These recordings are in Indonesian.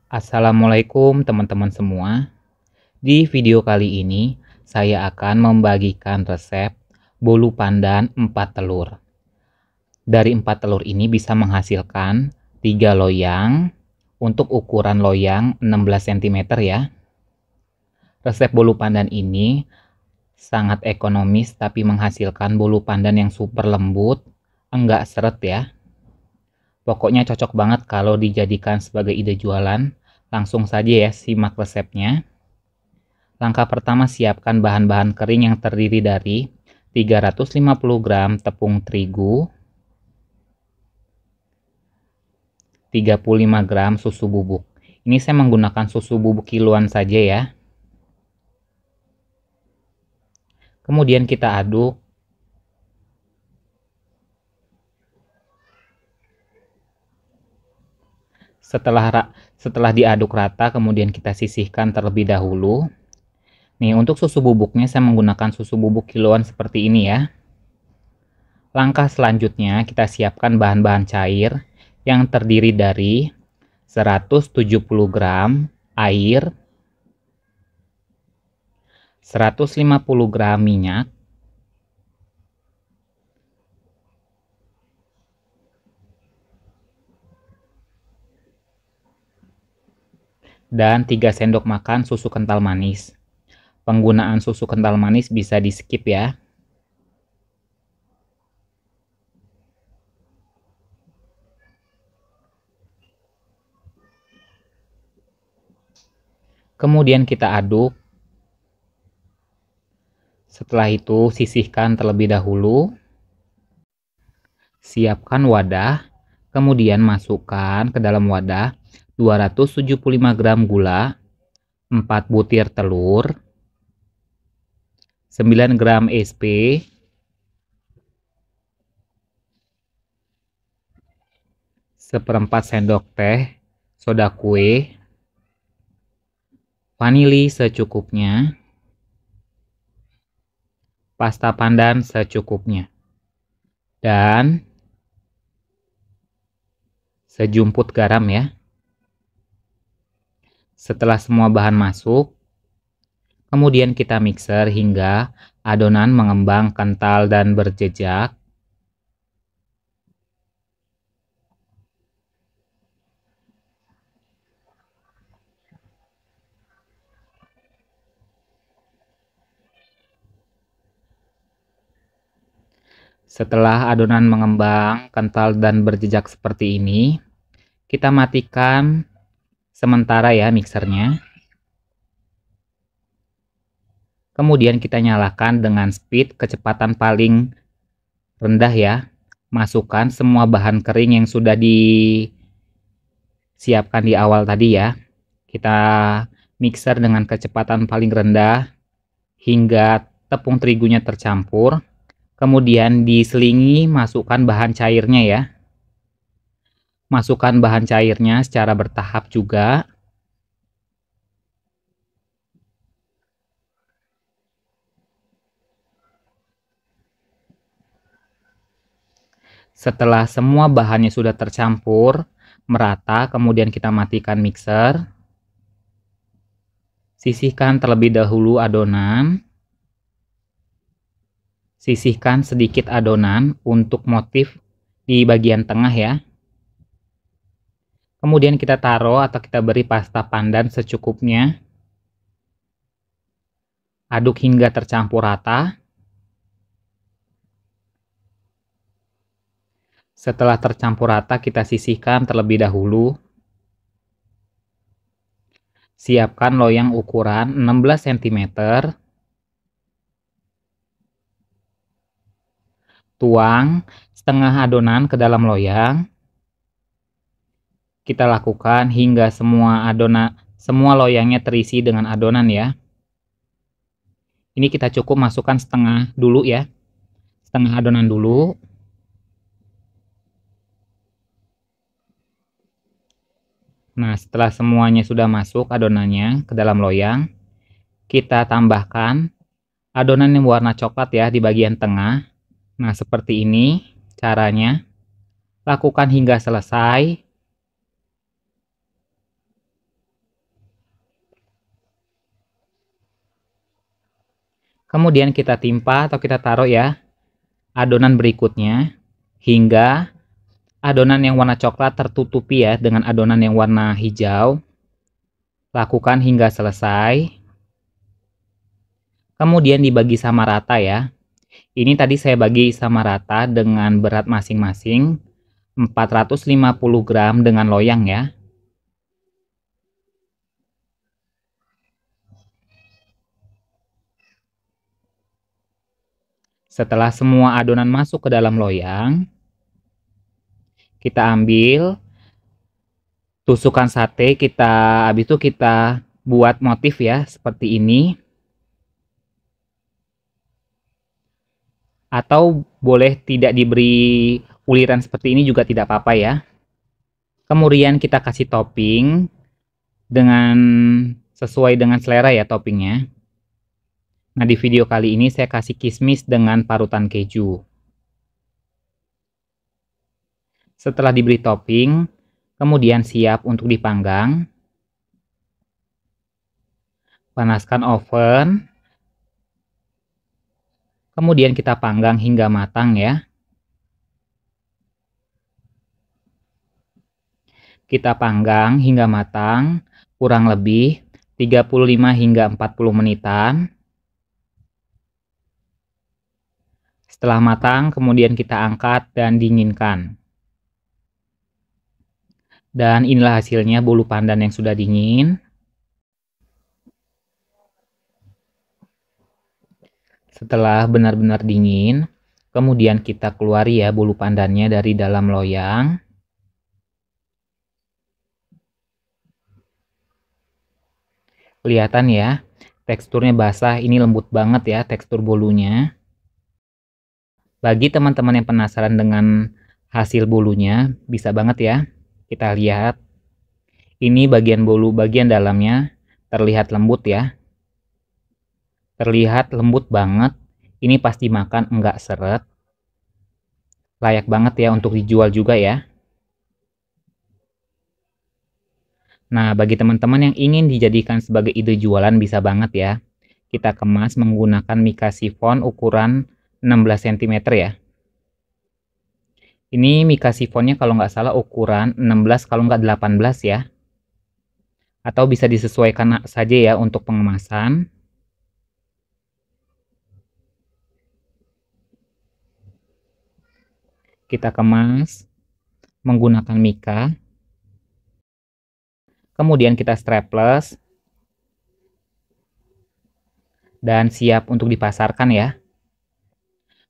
Assalamualaikum teman-teman semua. Di video kali ini, saya akan membagikan resep bolu pandan 4 telur. Dari 4 telur ini bisa menghasilkan 3 loyang untuk ukuran loyang 16 cm ya. Resep bolu pandan ini sangat ekonomis tapi menghasilkan bolu pandan yang super lembut, enggak seret ya. Pokoknya cocok banget kalau dijadikan sebagai ide jualan. Langsung saja ya simak resepnya. Langkah pertama, siapkan bahan-bahan kering yang terdiri dari 350 gram tepung terigu, 35 gram susu bubuk. Ini saya menggunakan susu bubuk kiloan saja ya. Kemudian kita aduk. Setelah diaduk rata, kemudian kita sisihkan terlebih dahulu. Nih, untuk susu bubuknya saya menggunakan susu bubuk kiloan seperti ini ya. Langkah selanjutnya, kita siapkan bahan-bahan cair yang terdiri dari 170 gram air, 150 gram minyak, dan 3 sendok makan susu kental manis. Penggunaan susu kental manis bisa di skip ya. Kemudian kita aduk. Setelah itu sisihkan terlebih dahulu. Siapkan wadah, kemudian masukkan ke dalam wadah 275 gram gula, 4 butir telur, 9 gram SP, 1/4 sendok teh soda kue, vanili secukupnya, pasta pandan secukupnya, dan sejumput garam ya. Setelah semua bahan masuk, kemudian kita mixer hingga adonan mengembang kental dan berjejak. Setelah adonan mengembang, kental dan berjejak seperti ini, kita matikan sementara ya mixernya. Kemudian kita nyalakan dengan speed kecepatan paling rendah ya. Masukkan semua bahan kering yang sudah disiapkan di awal tadi ya. Kita mixer dengan kecepatan paling rendah hingga tepung terigunya tercampur. Kemudian diselingi, masukkan bahan cairnya ya. Masukkan bahan cairnya secara bertahap juga. Setelah semua bahannya sudah tercampur merata, kemudian kita matikan mixer. Sisihkan terlebih dahulu adonan. Sisihkan sedikit adonan untuk motif di bagian tengah ya. Kemudian kita taruh atau kita beri pasta pandan secukupnya. Aduk hingga tercampur rata. Setelah tercampur rata, kita sisihkan terlebih dahulu. Siapkan loyang ukuran 16 cm. Tuang setengah adonan ke dalam loyang. Kita lakukan hingga semua loyangnya terisi dengan adonan ya. Ini kita cukup masukkan setengah dulu ya. Setengah adonan dulu. Nah, setelah semuanya sudah masuk adonannya ke dalam loyang, kita tambahkan adonan yang warna coklat ya di bagian tengah. Nah, seperti ini caranya. Lakukan hingga selesai. Kemudian kita timpa atau kita taruh ya adonan berikutnya hingga adonan yang warna coklat tertutupi ya dengan adonan yang warna hijau. Lakukan hingga selesai. Kemudian dibagi sama rata ya. Ini tadi saya bagi sama rata dengan berat masing-masing 450 gram dengan loyang ya. Setelah semua adonan masuk ke dalam loyang, kita ambil tusukan sate, habis itu kita buat motif ya seperti ini. Atau boleh tidak diberi uliran seperti ini juga tidak apa-apa ya. Kemudian kita kasih topping dengan sesuai dengan selera ya toppingnya. Nah, di video kali ini saya kasih kismis dengan parutan keju. Setelah diberi topping, kemudian siap untuk dipanggang. Panaskan oven. Kemudian kita panggang hingga matang ya. Kita panggang hingga matang, kurang lebih 35 hingga 40 menitan. Setelah matang, kemudian kita angkat dan dinginkan. Dan inilah hasilnya bolu pandan yang sudah dingin. Setelah benar-benar dingin, kemudian kita keluari ya bolu pandannya dari dalam loyang. Kelihatan ya, teksturnya basah, ini lembut banget ya tekstur bolunya. Bagi teman-teman yang penasaran dengan hasil bolunya, bisa banget ya. Kita lihat. Ini bagian bolu, bagian dalamnya terlihat lembut ya. Terlihat lembut banget. Ini pasti makan enggak seret. Layak banget ya untuk dijual juga ya. Nah, bagi teman-teman yang ingin dijadikan sebagai ide jualan bisa banget ya. Kita kemas menggunakan mika sifon ukuran 16 cm ya. Ini mika sifonnya kalau nggak salah ukuran 16 kalau nggak 18 ya. Atau bisa disesuaikan saja ya untuk pengemasan. Kita kemas menggunakan mika. Kemudian kita strapless. Dan siap untuk dipasarkan ya.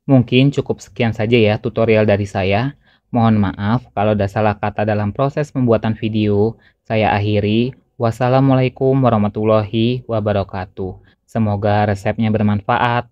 Mungkin cukup sekian saja ya tutorial dari saya. Mohon maaf kalau ada salah kata dalam proses pembuatan video. Saya akhiri. Wassalamualaikum warahmatullahi wabarakatuh. Semoga resepnya bermanfaat.